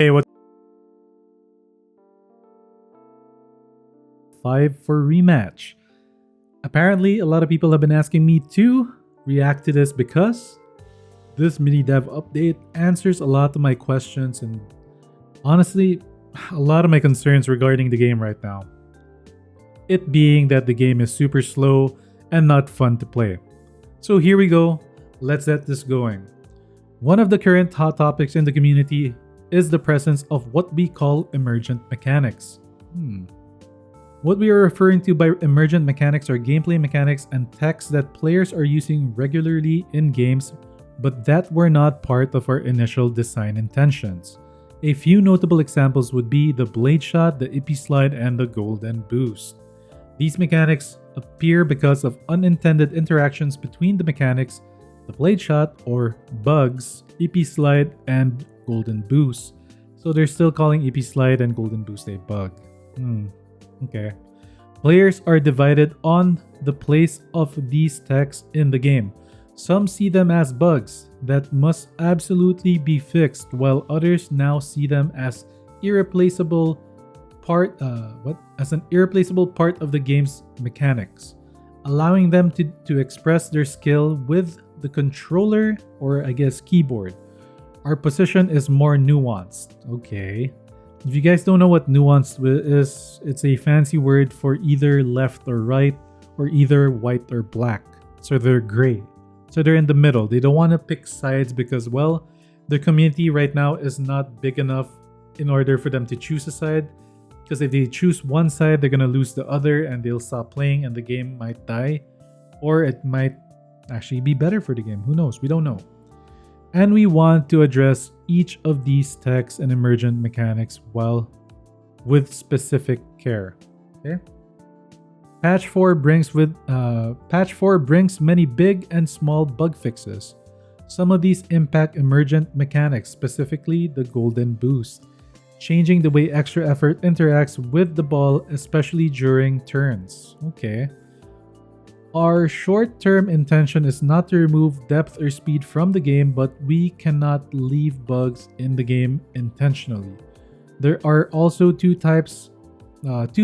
Hey, what's 5 for rematch? Apparently, a lot of people have been asking me to react to this because this mini dev update answers a lot of my questions and honestly, a lot of my concerns regarding the game right now. It being that the game is super slow and not fun to play. So here we go, let's get this going. One of the current hot topics in the community is the presence of what we call emergent mechanics. What we are referring to by emergent mechanics are gameplay mechanics and techs that players are using regularly in games, but that were not part of our initial design intentions. A few notable examples would be the blade shot, the Ippy slide, and the golden boost. These mechanics appear because of unintended interactions between the mechanics, the blade shot or bugs, Ippy slide, and golden boost. So they're still calling Ippy slide and golden boost a bug. Okay. Players are divided on the place of these techs in the game. Some see them as bugs that must absolutely be fixed, while others now see them as irreplaceable part as an irreplaceable part of the game's mechanics, allowing them to express their skill with the controller or I guess keyboard. Our position is more nuanced. Okay. If you guys don't know what nuanced is, it's a fancy word for either left or right, or either white or black. So they're gray. So they're in the middle. They don't want to pick sides because, well, the community right now is not big enough in order for them to choose a side. Because if they choose one side, they're going to lose the other and they'll stop playing and the game might die. Or it might actually be better for the game. Who knows? We don't know. And we want to address each of these techs and emergent mechanics with specific care. Okay. Patch 4 brings many big and small bug fixes. Some of these impact emergent mechanics, specifically the golden boost, changing the way extra effort interacts with the ball, especially during turns. Okay. Our short-term intention is not to remove depth or speed from the game, but we cannot leave bugs in the game intentionally. There are also two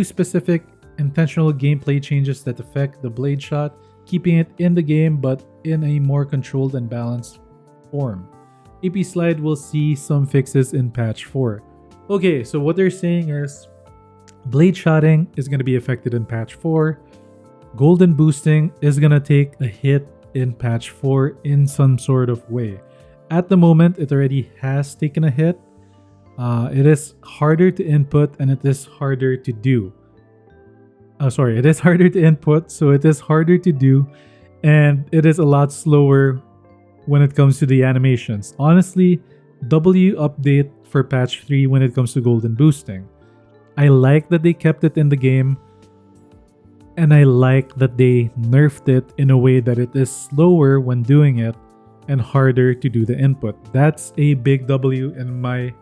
specific intentional gameplay changes that affect the blade shot, keeping it in the game but in a more controlled and balanced form. Ippy slide will see some fixes in patch 4. Okay, so what they're saying is blade shotting is going to be affected in patch 4. Golden boosting is going to take a hit in patch 4 in some sort of way. At the moment, it already has taken a hit. It is harder to input and it is harder to do. It is harder to input, so it is harder to do, and it is a lot slower when it comes to the animations. Honestly, W update for patch 3 when it comes to golden boosting. I like that they kept it in the game. And I like that they nerfed it in a way that it is slower when doing it and harder to do the input. That's a big W in my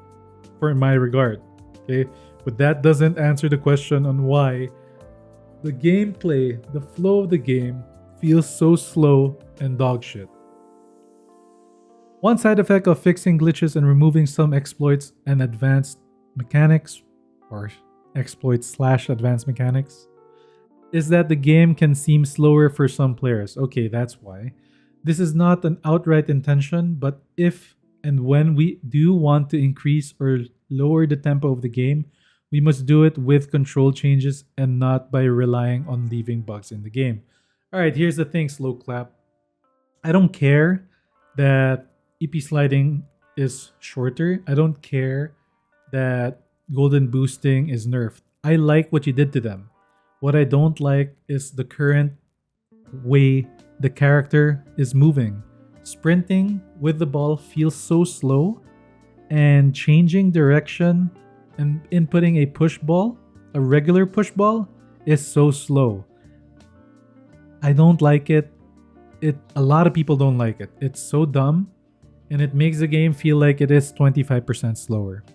regard. Okay, but that doesn't answer the question on why the gameplay, the flow of the game, feels so slow and dogshit. One side effect of fixing glitches and removing some exploits and advanced mechanics, or exploits/advanced mechanics, is that the game can seem slower for some players. Okay, that's why. This is not an outright intention, but if and when we do want to increase or lower the tempo of the game, we must do it with control changes and not by relying on leaving bugs in the game. Alright, here's the thing, Slow Clap. I don't care that EP sliding is shorter. I don't care that golden boosting is nerfed. I like what you did to them. What I don't like is the current way the character is moving. Sprinting with the ball feels so slow, and changing direction and inputting a push ball, a regular push ball, is so slow. I don't like it. A lot of people don't like it. It's so dumb, and it makes the game feel like it is 25% slower.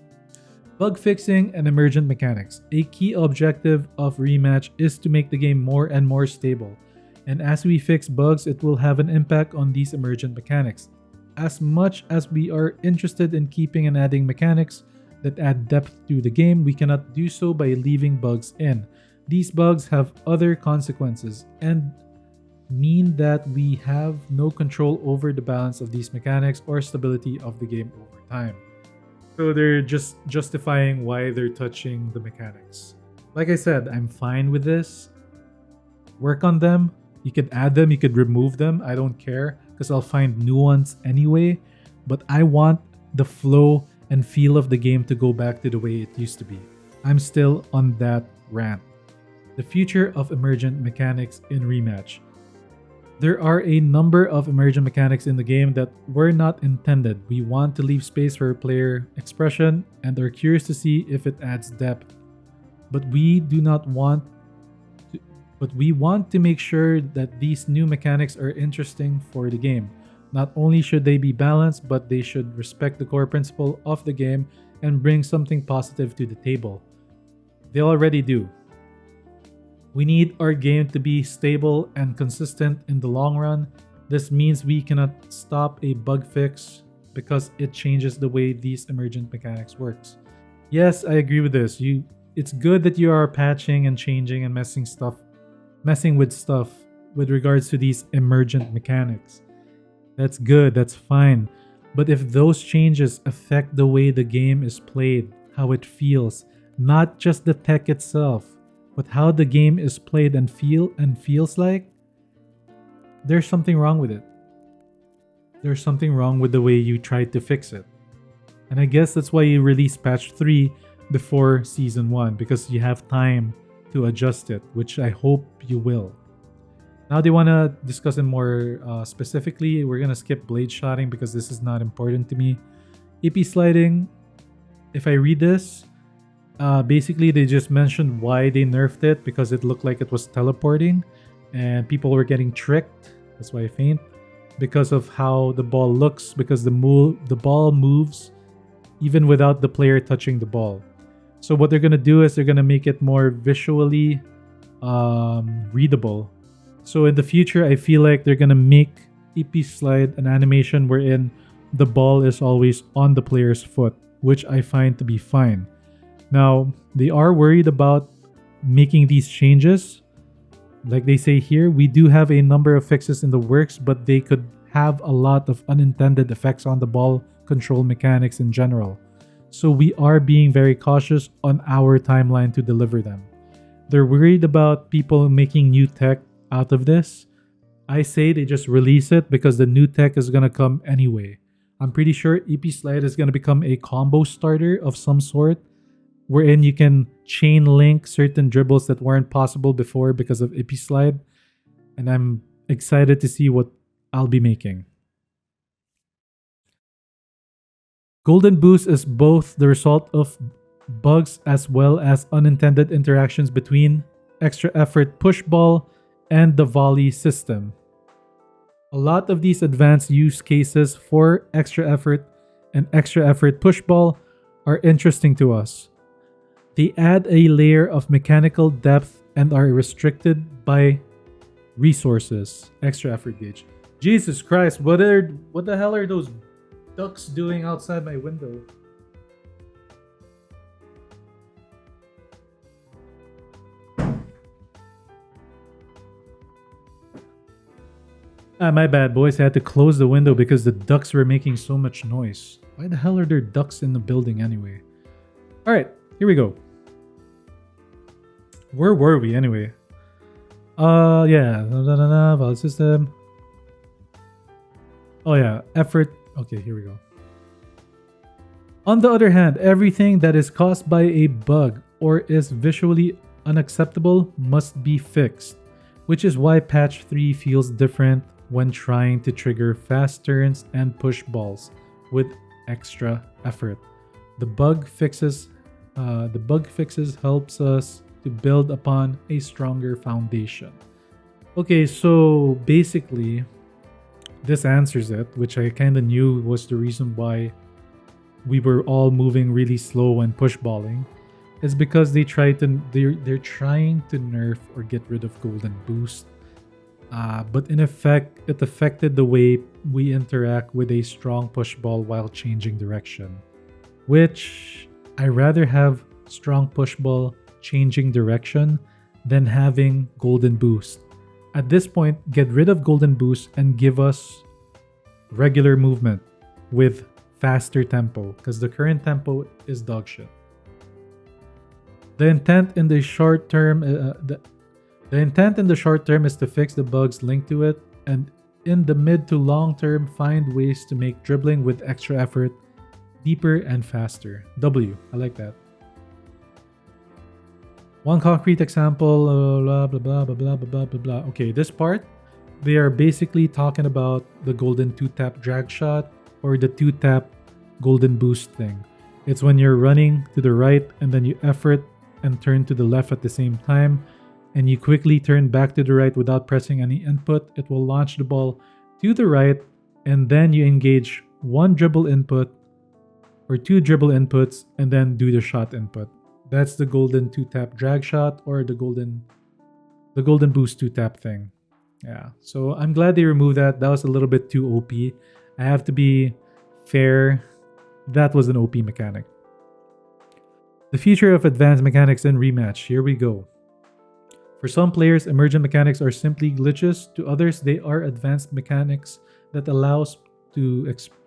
Bug fixing and emergent mechanics. A key objective of Rematch is to make the game more and more stable, and as we fix bugs, it will have an impact on these emergent mechanics. As much as we are interested in keeping and adding mechanics, that add depth to the game, we cannot do so by leaving bugs in. These bugs have other consequences and mean that we have no control over the balance of these mechanics or stability of the game over time. So they're just justifying why they're touching the mechanics. Like I said, I'm fine with this. Work on them. You could add them, you could remove them. I don't care because I'll find new ones anyway. But I want the flow and feel of the game to go back to the way it used to be. I'm still on that rant. The future of emergent mechanics in Rematch. There are a number of emergent mechanics in the game that were not intended. We want to leave space for player expression and are curious to see if it adds depth. But we want to make sure that these new mechanics are interesting for the game. Not only should they be balanced, but they should respect the core principle of the game and bring something positive to the table. They already do. We need our game to be stable and consistent in the long run. This means we cannot stop a bug fix because it changes the way these emergent mechanics works. Yes, I agree with this. It's good that you are patching and changing and messing with stuff with regards to these emergent mechanics. That's good, that's fine. But if those changes affect the way the game is played, how it feels, not just the tech itself, but how the game is played and feels like, there's something wrong with it. There's something wrong with the way you tried to fix it. And I guess that's why you released patch 3 before season 1, because you have time to adjust it, which I hope you will. Now they want to discuss it more specifically. We're going to skip blade shotting because this is not important to me. Ippy sliding, if I read this, basically they just mentioned why they nerfed it, because it looked like it was teleporting and people were getting tricked. That's why I faint. Because of how the ball looks, because the ball moves even without the player touching the ball. So what they're going to do is they're going to make it more visually readable. So in the future, I feel like they're going to make Ippy slide an animation wherein the ball is always on the player's foot, which I find to be fine. Now, they are worried about making these changes. Like they say here, we do have a number of fixes in the works, but they could have a lot of unintended effects on the ball control mechanics in general. So we are being very cautious on our timeline to deliver them. They're worried about people making new tech out of this. I say they just release it because the new tech is going to come anyway. I'm pretty sure Ippy Slide is going to become a combo starter of some sort, wherein you can chain link certain dribbles that weren't possible before because of Ippy Slide. And I'm excited to see what I'll be making. Golden Boost is both the result of bugs as well as unintended interactions between extra effort push ball and the volley system. A lot of these advanced use cases for extra effort and extra effort push ball are interesting to us. They add a layer of mechanical depth and are restricted by resources. Extra effort gauge. Jesus Christ, what the hell are those ducks doing outside my window? My bad, boys. I had to close the window because the ducks were making so much noise. Why the hell are there ducks in the building anyway? Alright, here we go. Where were we anyway? Yeah. Valid system. Oh yeah, effort. Okay, here we go. On the other hand, everything that is caused by a bug or is visually unacceptable must be fixed, which is why patch 3 feels different when trying to trigger fast turns and push balls with extra effort. The bug fixes helps us to build upon a stronger foundation. Okay, so basically this answers it, which I kind of knew was the reason why we were all moving really slow when push balling. Is because they're trying to nerf or get rid of Golden Boost. But in effect, it affected the way we interact with a strong push ball while changing direction. Which I rather have strong push ball changing direction than having golden boost. At this point, get rid of golden boost and give us regular movement with faster tempo, because the current tempo is dog shit. The intent in the short term, the intent in the short term is to fix the bugs linked to it, and in the mid to long term, find ways to make dribbling with extra effort deeper and faster. W, I like that. One concrete example, blah blah blah blah blah blah blah blah. Okay, this part, they are basically talking about the golden 2-tap drag shot or the 2-tap golden boost thing. It's when you're running to the right and then you effort and turn to the left at the same time, and you quickly turn back to the right without pressing any input. It will launch the ball to the right, and then you engage one dribble input or two dribble inputs and then do the shot input. That's the golden 2-tap drag shot or the golden boost 2-tap thing. Yeah, so I'm glad they removed that. That was a little bit too OP. I have to be fair. That was an OP mechanic. The future of advanced mechanics in Rematch. Here we go. For some players, emergent mechanics are simply glitches. To others, they are advanced mechanics that allows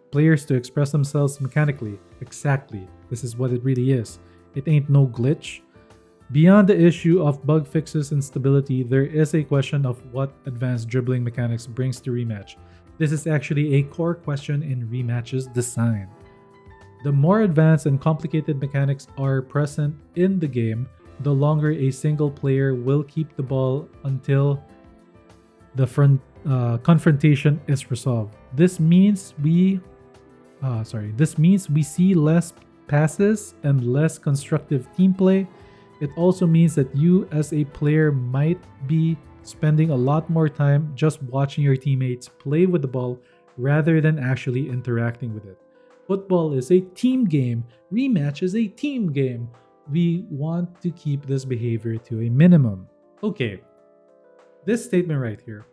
players to express themselves mechanically. Exactly. This is what it really is. It ain't no glitch. Beyond the issue of bug fixes and stability, there is a question of what advanced dribbling mechanics brings to Rematch. This is actually a core question in Rematch's design. The more advanced and complicated mechanics are present in the game, the longer a single player will keep the ball until the confrontation is resolved. This means we see less passes and less constructive team play. It also means that you as a player might be spending a lot more time just watching your teammates play with the ball rather than actually interacting with it. Football is a team game. Rematch is a team game. We want to keep this behavior to a minimum. Okay, this statement right here.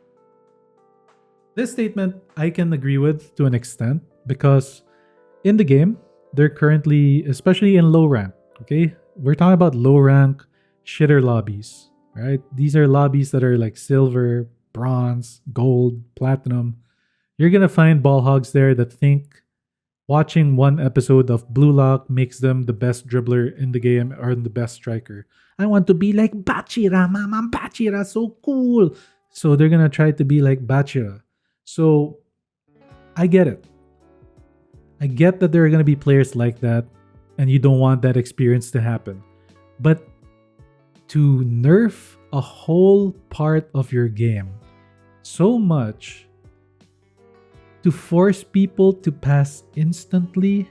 This statement I can agree with to an extent because in the game, they're currently, especially in low rank, okay? We're talking about low rank shitter lobbies, right? These are lobbies that are like silver, bronze, gold, platinum. You're gonna find ball hogs there that think watching one episode of Blue Lock makes them the best dribbler in the game or the best striker. I want to be like Bachira, mama, Bachira, so cool. So they're gonna try to be like Bachira. So I get it. I get that there are gonna be players like that, and you don't want that experience to happen. But to nerf a whole part of your game so much to force people to pass instantly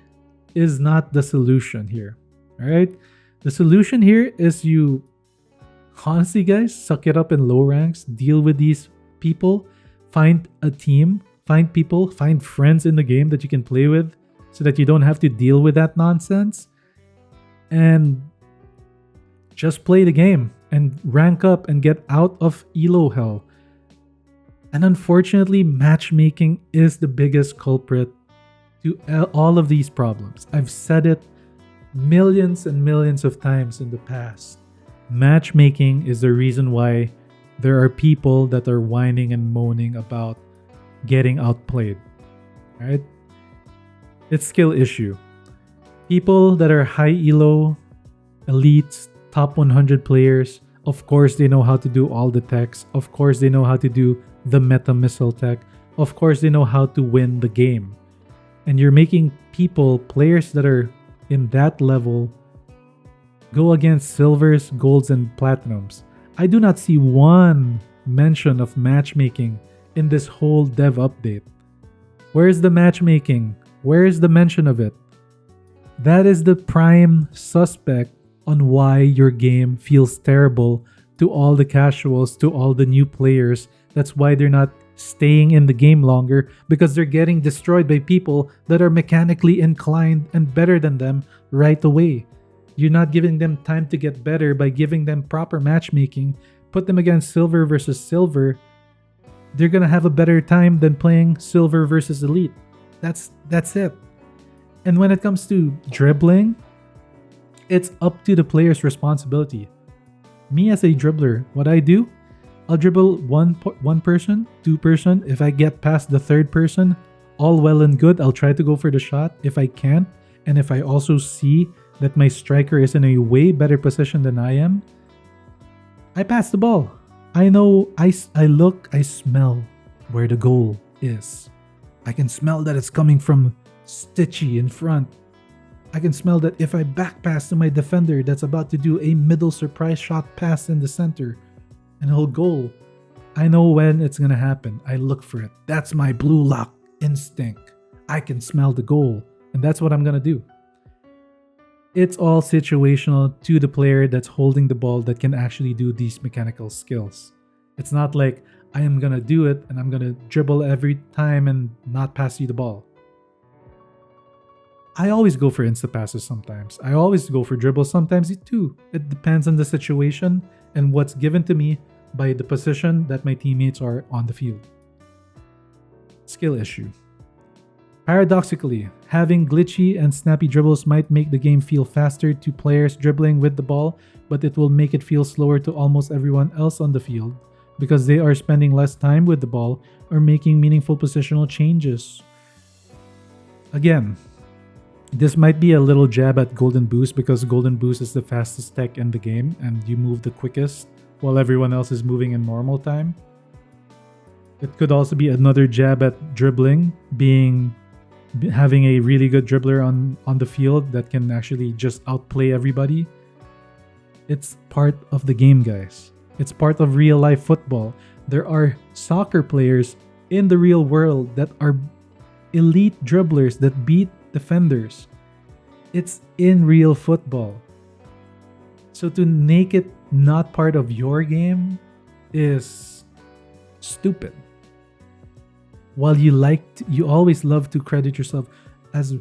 is not the solution here. All right? The solution here is you honestly, guys, suck it up in low ranks, deal with these people, find a team, find people, find friends in the game that you can play with so that you don't have to deal with that nonsense, and just play the game and rank up and get out of elo hell. And unfortunately, matchmaking is the biggest culprit to all of these problems. I've said it millions and millions of times in the past. Matchmaking is the reason why there are people that are whining and moaning about getting outplayed. Right? It's skill issue. People that are high elo, elites, top 100 players, of course they know how to do all the techs. Of course they know how to do the meta missile tech. Of course they know how to win the game. And you're making players that are in that level, go against silvers, golds, and platinums. I do not see one mention of matchmaking in this whole dev update. Where's the matchmaking? Where is the mention of it? That is the prime suspect on why your game feels terrible to all the casuals, to all the new players. That's why they're not staying in the game longer, because they're getting destroyed by people that are mechanically inclined and better than them right away. You're not giving them time to get better by giving them proper matchmaking. Put them against silver versus silver. They're gonna have a better time than playing silver versus elite. That's it. And when it comes to dribbling, It's up to the player's responsibility. Me as a dribbler, what I do, I'll dribble one person, two person. If I get past the third person, all well and good. I'll try to go for the shot. If I can't, and if I also see that my striker is in a way better position than I am, I pass the ball. I know, I look, I smell where the goal is. I can smell that it's coming from Stitchy in front. I can smell that if I back pass to my defender that's about to do a middle surprise shot pass in the center and he'll goal, I know when it's gonna happen. I look for it. That's my blue lock instinct. I can smell the goal, and that's what I'm gonna do. It's all situational to the player that's holding the ball that can actually do these mechanical skills. It's not like I am gonna do it and I'm gonna dribble every time and not pass you the ball. I always go for insta passes sometimes. I always go for dribbles sometimes too. It depends on the situation and what's given to me by the position that my teammates are on the field. Skill issue. Paradoxically, having glitchy and snappy dribbles might make the game feel faster to players dribbling with the ball, but it will make it feel slower to almost everyone else on the field because they are spending less time with the ball or making meaningful positional changes. Again, this might be a little jab at Golden Boost because Golden Boost is the fastest tech in the game and you move the quickest while everyone else is moving in normal time. It could also be another jab at dribbling, having a really good dribbler on the field that can actually just outplay everybody. It's part of the game, guys. It's part of real life football. There are soccer players in the real world that are elite dribblers that beat defenders. It's in real football. So to make it not part of your game is stupid. While you always love to credit yourself as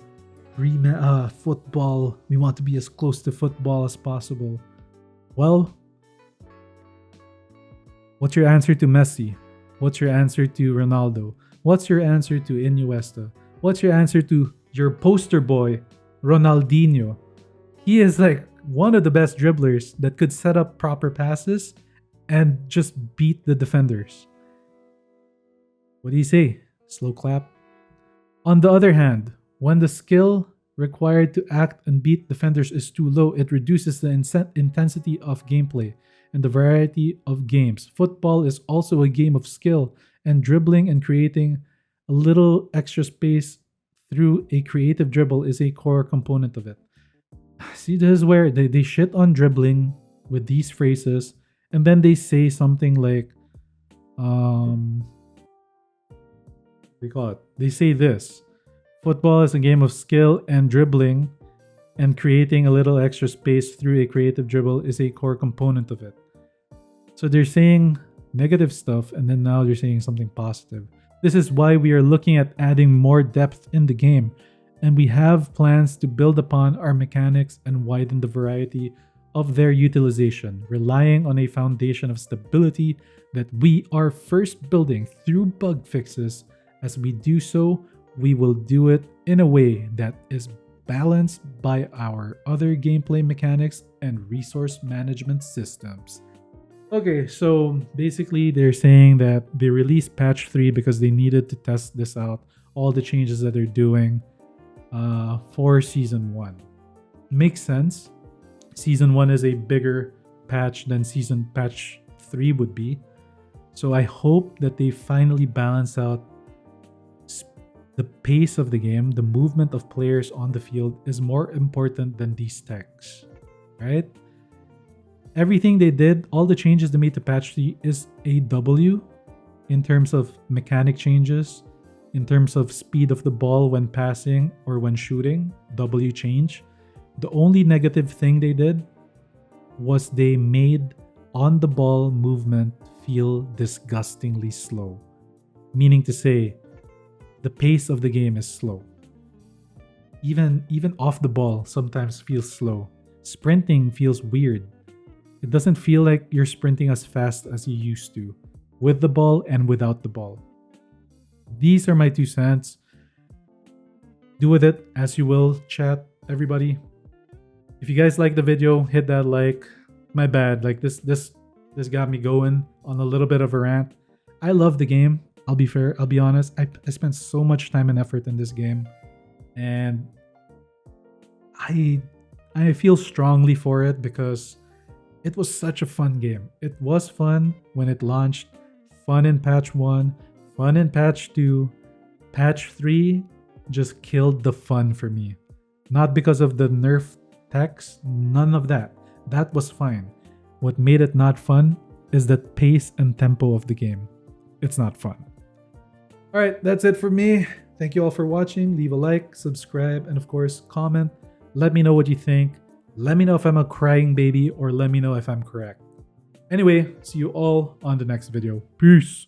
football, we want to be as close to football as possible. Well, what's your answer to Messi? What's your answer to Ronaldo? What's your answer to Iniesta? What's your answer to your poster boy, Ronaldinho? He is like one of the best dribblers that could set up proper passes and just beat the defenders. What do you say? Slow clap. On the other hand, when the skill required to act and beat defenders is too low, it reduces the intensity of gameplay and the variety of games. Football is also a game of skill, and dribbling and creating a little extra space through a creative dribble is a core component of it. See, this is where they shit on dribbling with these phrases, and then they say something like, they say this: football is a game of skill, and dribbling and creating a little extra space through a creative dribble is a core component of it. So they're saying negative stuff, and then now they're saying something positive. This is why we are looking at adding more depth in the game, and we have plans to build upon our mechanics and widen the variety of their utilization, relying on a foundation of stability that we are first building through bug fixes. As we do so, we will do it in a way that is balanced by our other gameplay mechanics and resource management systems. Okay, so basically they're saying that they released patch 3 because they needed to test this out, all the changes that they're doing for season 1. Makes sense. Season 1 is a bigger patch than season patch 3 would be. So I hope that they finally balance out the pace of the game. The movement of players on the field is more important than these techs, right? Everything they did, all the changes they made to patch 3 is a W in terms of mechanic changes, in terms of speed of the ball when passing or when shooting, W change. The only negative thing they did was they made on the ball movement feel disgustingly slow. Meaning to say, the pace of the game is slow. Even off the ball sometimes feels slow. Sprinting feels weird. It doesn't feel like you're sprinting as fast as you used to, with the ball and without the ball. These are my 2 cents. Do with it as you will, chat, everybody. If you guys like the video, hit that like. My bad. Like this got me going on a little bit of a rant. I love the game. I'll be fair. I'll be honest. I spent so much time and effort in this game, and I feel strongly for it because it was such a fun game. It was fun when it launched. Fun in patch 1, fun in patch 2. Patch 3 just killed the fun for me. Not because of the nerf techs, none of that. That was fine. What made it not fun is the pace and tempo of the game. It's not fun. Alright, that's it for me. Thank you all for watching. Leave a like, subscribe, and of course, comment. Let me know what you think. Let me know if I'm a crying baby or let me know if I'm correct. Anyway, see you all on the next video. Peace!